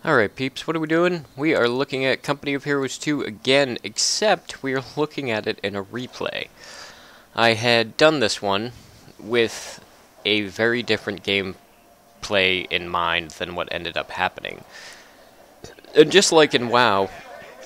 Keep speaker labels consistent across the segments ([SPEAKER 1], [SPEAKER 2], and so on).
[SPEAKER 1] Alright peeps, what are we doing? We are looking at Company of Heroes 2 again, except we are looking at it in a replay. I had done this one with a very different gameplay in mind than what ended up happening. And just like in WoW...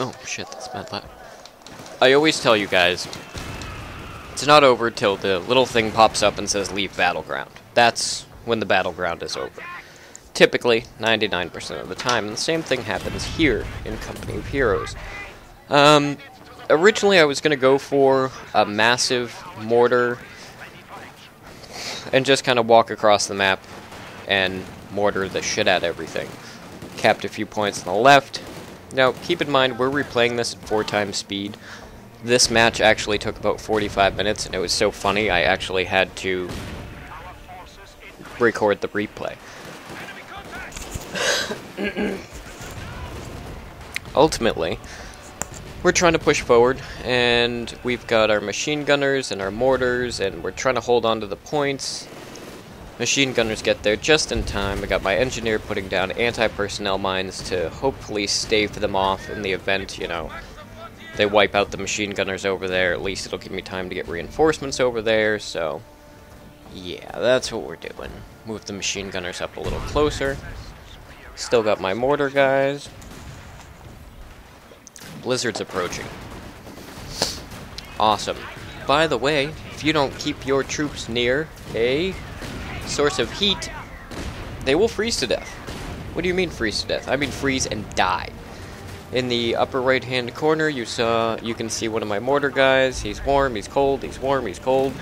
[SPEAKER 1] Oh shit, that's mad loud. I always tell you guys, it's not over till the little thing pops up and says leave battleground. That's when the battleground is over. Typically, 99% of the time, and the same thing happens here in Company of Heroes. Originally I was going to go for a massive mortar and just kind of walk across the map and mortar the shit out of everything. Capped a few points on the left. Now, keep in mind, we're replaying this at 4 times speed. This match actually took about 45 minutes, and it was so funny I actually had to record the replay. Ultimately, we're trying to push forward, and we've got our machine gunners and our mortars, and we're trying to hold on to the points. Machine gunners get there just in time. I got my engineer putting down anti-personnel mines to hopefully stave them off in the event, you know, they wipe out the machine gunners over there. At least it'll give me time to get reinforcements over there, so yeah, that's what we're doing. Move the machine gunners up a little closer. Still got my mortar guys. Blizzard's approaching. Awesome. By the way, if you don't keep your troops near a source of heat, they will freeze to death. What do you mean freeze to death? I mean freeze and die. In the upper right hand corner you can see one of my mortar guys. He's warm, he's cold, he's warm, he's cold.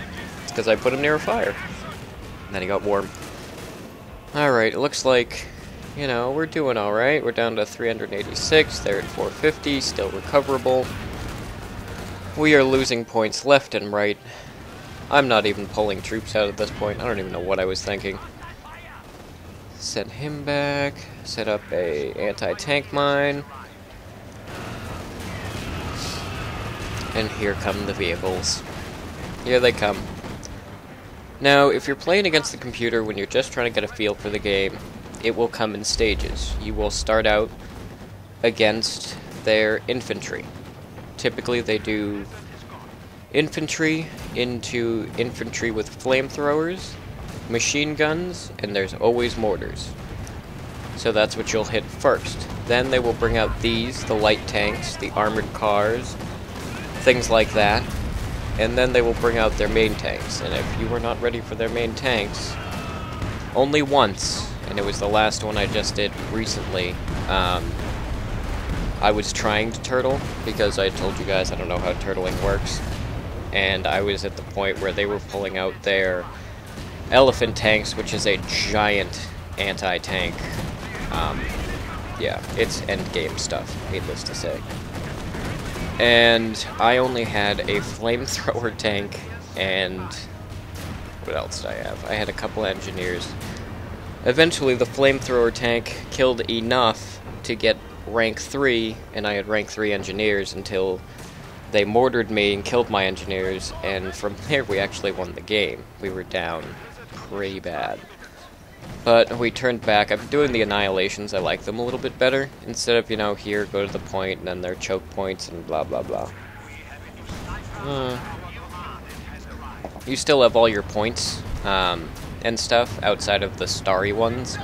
[SPEAKER 1] It's because I put him near a fire. And then he got warm. Alright, it looks like, you know, we're doing alright. We're down to 386, they're at 450, still recoverable. We are losing points left and right. I'm not even pulling troops out at this point. I don't even know what I was thinking. Set him back. Set up a anti-tank mine. And here come the vehicles. Here they come. Now, if you're playing against the computer when you're just trying to get a feel for the game, it will come in stages. You will start out against their infantry. Typically they do infantry into infantry with flamethrowers, machine guns, and there's always mortars. So that's what you'll hit first. Then they will bring out these, the light tanks, the armored cars, things like that. And then they will bring out their main tanks. And if you were not ready for their main tanks, only once, and it was the last one I just did recently, I was trying to turtle, because I told you guys I don't know how turtling works, and I was at the point where they were pulling out their elephant tanks, which is a giant anti-tank. Yeah, it's endgame stuff, needless to say. And I only had a flamethrower tank, and what else did I have? I had a couple engineers. Eventually the flamethrower tank killed enough to get rank 3, and I had rank 3 engineers until they mortared me and killed my engineers, and from there we actually won the game. We were down pretty bad. But we turned back. I'm doing the annihilations. I like them a little bit better. Instead of, you know, here, go to the point, and then they're choke points, and blah, blah, blah. You still have all your points, and stuff, outside of the starry ones.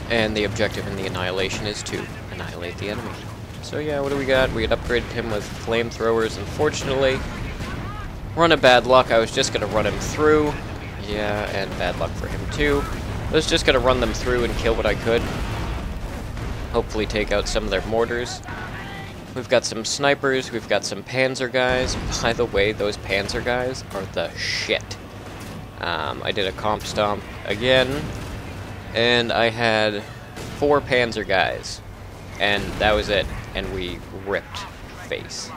[SPEAKER 1] And the objective in the annihilation is to annihilate the enemy. So yeah, what do we got? We had upgraded him with flamethrowers. Unfortunately, run of bad luck. I was just going to run him through. Yeah, and bad luck for him too. I was just going to run them through and kill what I could. Hopefully take out some of their mortars. We've got some snipers. We've got some panzer guys. By the way, those panzer guys are the shit. I did a comp stomp again, and I had 4 panzer guys, and that was it, and we ripped face.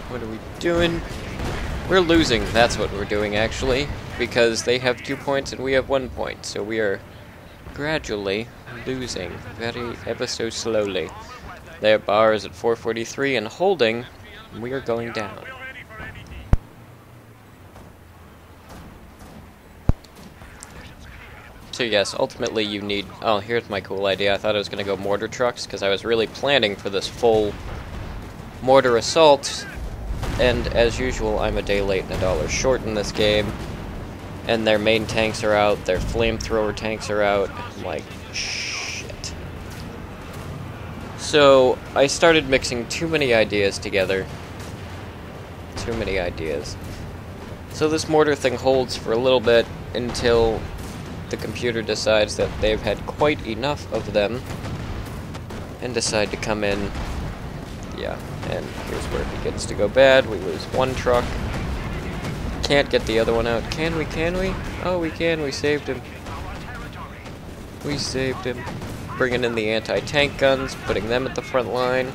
[SPEAKER 1] What are we doing? We're losing, that's what we're doing actually, because they have 2 points and we have 1 point, so we are gradually losing, ever so slowly. Their bar is at 443 and holding, and we are going down. So yes, ultimately you need... Oh, here's my cool idea. I thought I was going to go mortar trucks, because I was really planning for this full mortar assault. And as usual, I'm a day late and $1 short in this game. And their main tanks are out, their flamethrower tanks are out. I'm like, shit. So, I started mixing too many ideas together. Too many ideas. So this mortar thing holds for a little bit until the computer decides that they've had quite enough of them and decide to come in. Yeah, and here's where it begins to go bad. We lose one truck. Can't get the other one out. Can we? Can we? Oh, we can. We saved him. We saved him. Bringing in the anti-tank guns, putting them at the front line.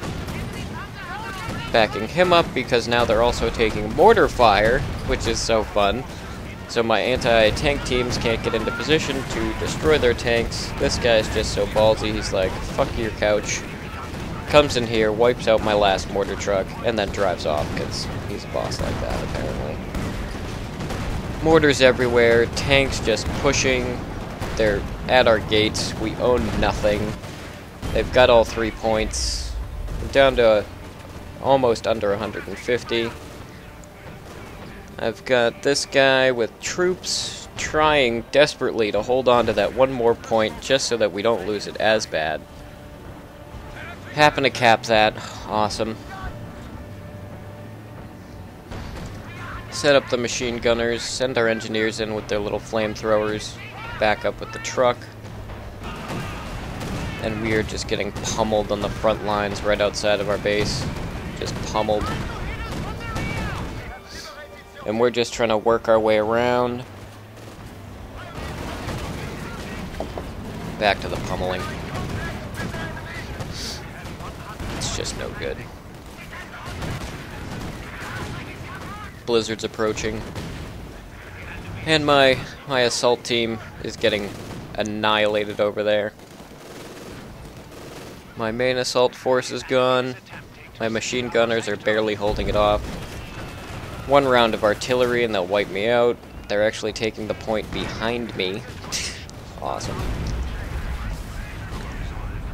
[SPEAKER 1] Backing him up because now they're also taking mortar fire, which is so fun. So my anti-tank teams can't get into position to destroy their tanks. This guy's just so ballsy, he's like, fuck your couch. Comes in here, wipes out my last mortar truck, and then drives off, because he's a boss like that, apparently. Mortars everywhere, tanks just pushing. They're at our gates, we own nothing. They've got all 3 points. We're down to almost under 150. I've got this guy with troops trying desperately to hold on to that one more point just so that we don't lose it as bad. Happen to cap that. Awesome. Set up the machine gunners, send our engineers in with their little flamethrowers, back up with the truck. And we are just getting pummeled on the front lines right outside of our base. Just pummeled. And we're just trying to work our way around. Back to the pummeling. It's just no good. Blizzard's approaching. And my assault team is getting annihilated over there. My main assault force is gone. My machine gunners are barely holding it off. One round of artillery and they'll wipe me out. They're actually taking the point behind me. Awesome.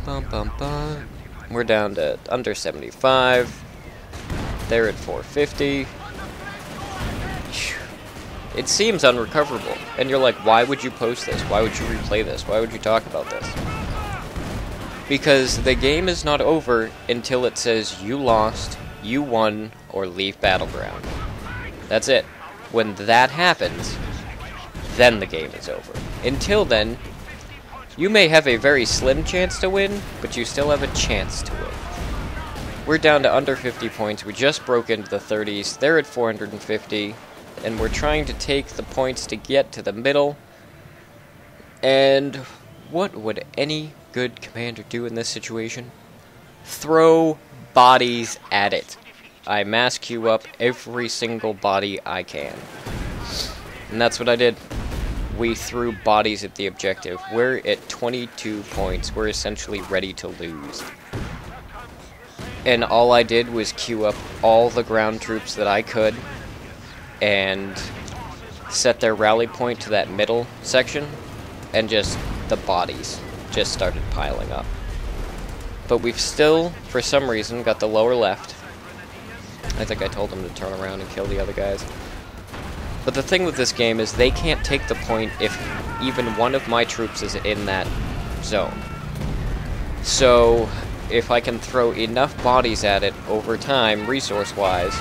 [SPEAKER 1] Bum bum bum. We're down to under 75. They're at 450. It seems unrecoverable. And you're like, why would you post this? Why would you replay this? Why would you talk about this? Because the game is not over until it says you lost, you won, or leave battleground. That's it. When that happens, then the game is over. Until then, you may have a very slim chance to win, but you still have a chance to win. We're down to under 50 points. We just broke into the 30s. They're at 450, and we're trying to take the points to get to the middle. And what would any good commander do in this situation? Throw bodies at it. I mass queue up every single body I can. And that's what I did. We threw bodies at the objective. We're at 22 points. We're essentially ready to lose. And all I did was queue up all the ground troops that I could and set their rally point to that middle section, and just the bodies just started piling up. But we've still, for some reason, got the lower left. I think I told them to turn around and kill the other guys. But the thing with this game is they can't take the point if even one of my troops is in that zone. So if I can throw enough bodies at it over time, resource-wise,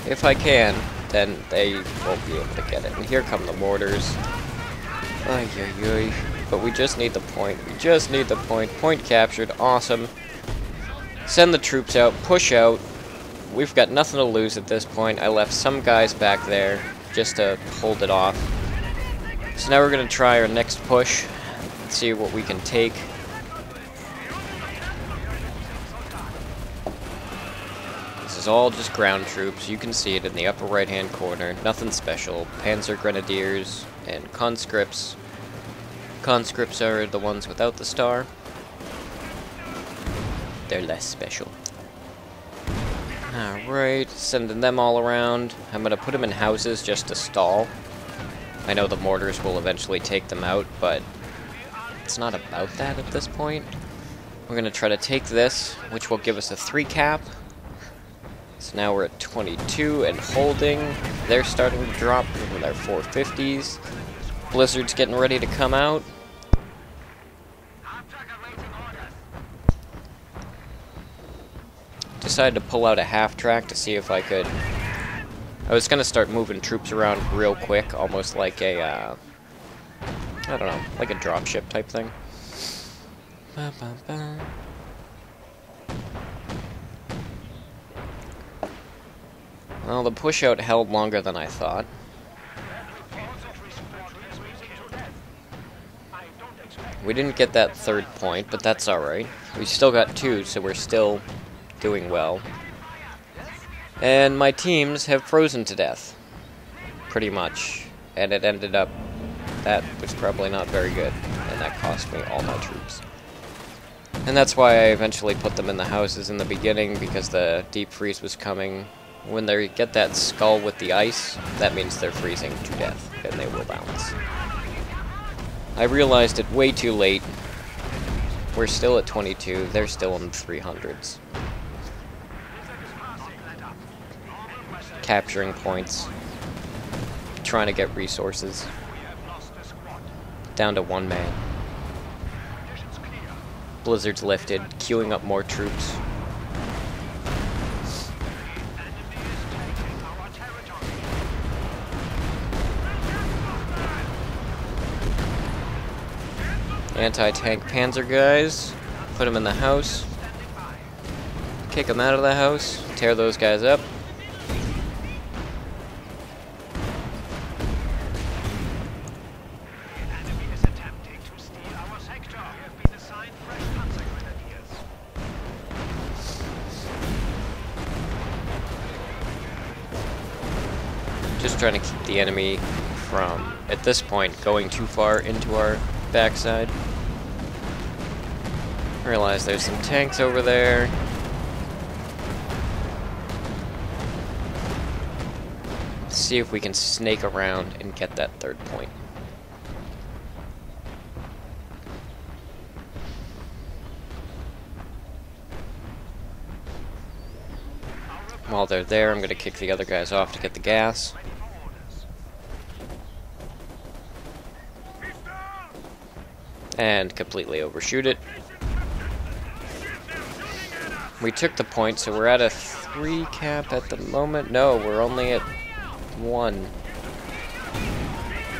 [SPEAKER 1] if I can, then they won't be able to get it. And here come the mortars. Ay, ay, ay. But we just need the point. We just need the point. Point captured. Awesome. Send the troops out. Push out. We've got nothing to lose at this point. I left some guys back there just to hold it off. So now we're going to try our next push. See what we can take. This is all just ground troops. You can see it in the upper right-hand corner. Nothing special. Panzer Grenadiers and conscripts. Conscripts are the ones without the star. They're less special. Alright, sending them all around. I'm gonna put them in houses just to stall. I know the mortars will eventually take them out, but it's not about that at this point. We're going to try to take this, which will give us a 3 cap. So now we're at 22 and holding. They're starting to drop with their 450s. Blizzard's getting ready to come out. Decided to pull out a half track to see if I could. I was gonna start moving troops around real quick, almost like a, I don't know, like a dropship type thing. Ba, ba, ba. Well, the push out held longer than I thought. We didn't get that 3rd point, but that's alright. We still got 2, so we're still doing well. And my teams have frozen to death. Pretty much. And it ended up... that was probably not very good. And that cost me all my troops. And that's why I eventually put them in the houses in the beginning, because the deep freeze was coming. When they get that skull with the ice, that means they're freezing to death, and they will bounce. I realized it way too late. We're still at 22, they're still in the 300s. Capturing points. Trying to get resources. Down to 1 man. Blizzard's lifted, queuing up more troops. Anti-tank panzer guys. Put them in the house. Kick them out of the house. Tear those guys up. Just trying to keep the enemy from, at this point, going too far into our backside. Realize there's some tanks over there. Let's see if we can snake around and get that 3rd point. While they're there, I'm going to kick the other guys off to get the gas. And completely overshoot it. We took the point, so we're at a 3 cap at the moment. No, we're only at 1.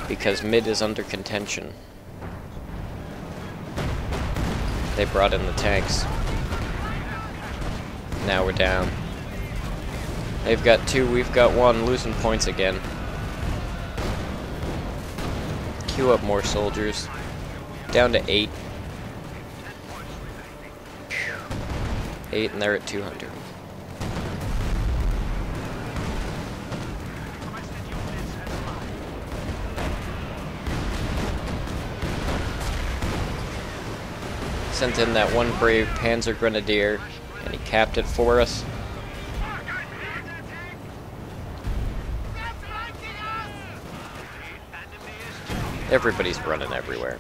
[SPEAKER 1] Because mid is under contention. They brought in the tanks. Now we're down. They've got 2, we've got 1, losing points again. Queue up more soldiers. Down to 8. 8, and they're at 200. Sent in that 1 brave Panzer Grenadier, and he capped it for us. Everybody's running everywhere.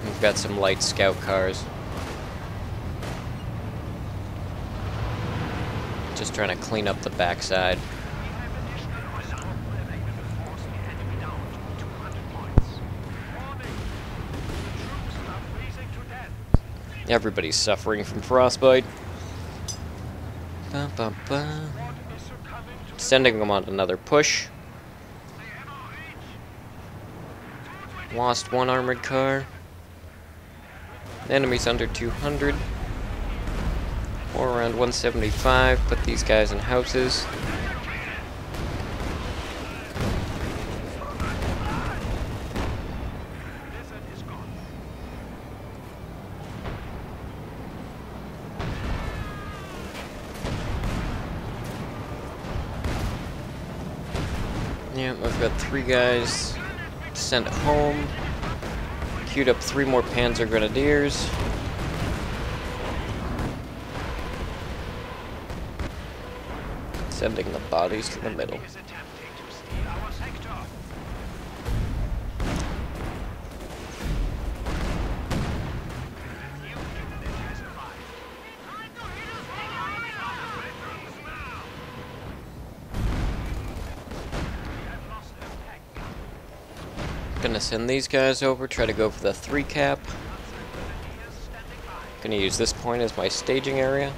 [SPEAKER 1] We've got some light scout cars. Just trying to clean up the backside. Everybody's suffering from frostbite. Ba, ba, ba. Sending them on another push. Lost 1 armored car. Enemies under 200. Or around 175. Put these guys in houses. Yeah, I've got 3 guys sent home. Queued up 3 more Panzer Grenadiers. sending the bodies to the middle. Gonna send these guys over, try to go for the 3 cap. Gonna use this point as my staging area.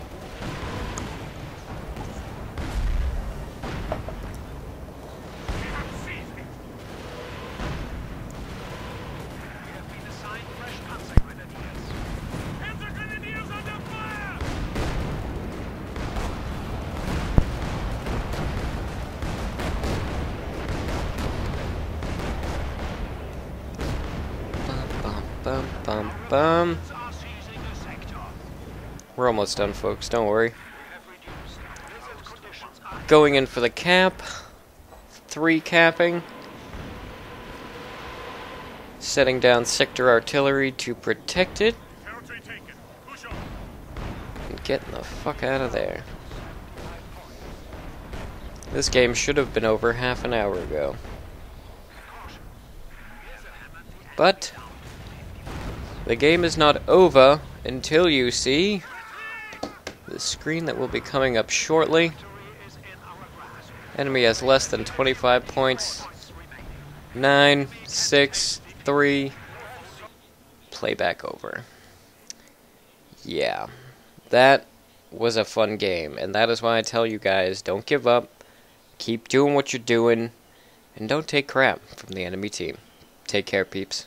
[SPEAKER 1] Bum, bum, bum. We're almost done, folks, don't worry. Going in for the cap. 3 capping. Setting down sector artillery to protect it. And getting the fuck out of there. This game should have been over half an hour ago. But the game is not over until you see the screen that will be coming up shortly. Enemy has less than 25 points. 9, 6, 3. Playback over. Yeah, that was a fun game, and that is why I tell you guys, don't give up. Keep doing what you're doing, and don't take crap from the enemy team. Take care, peeps.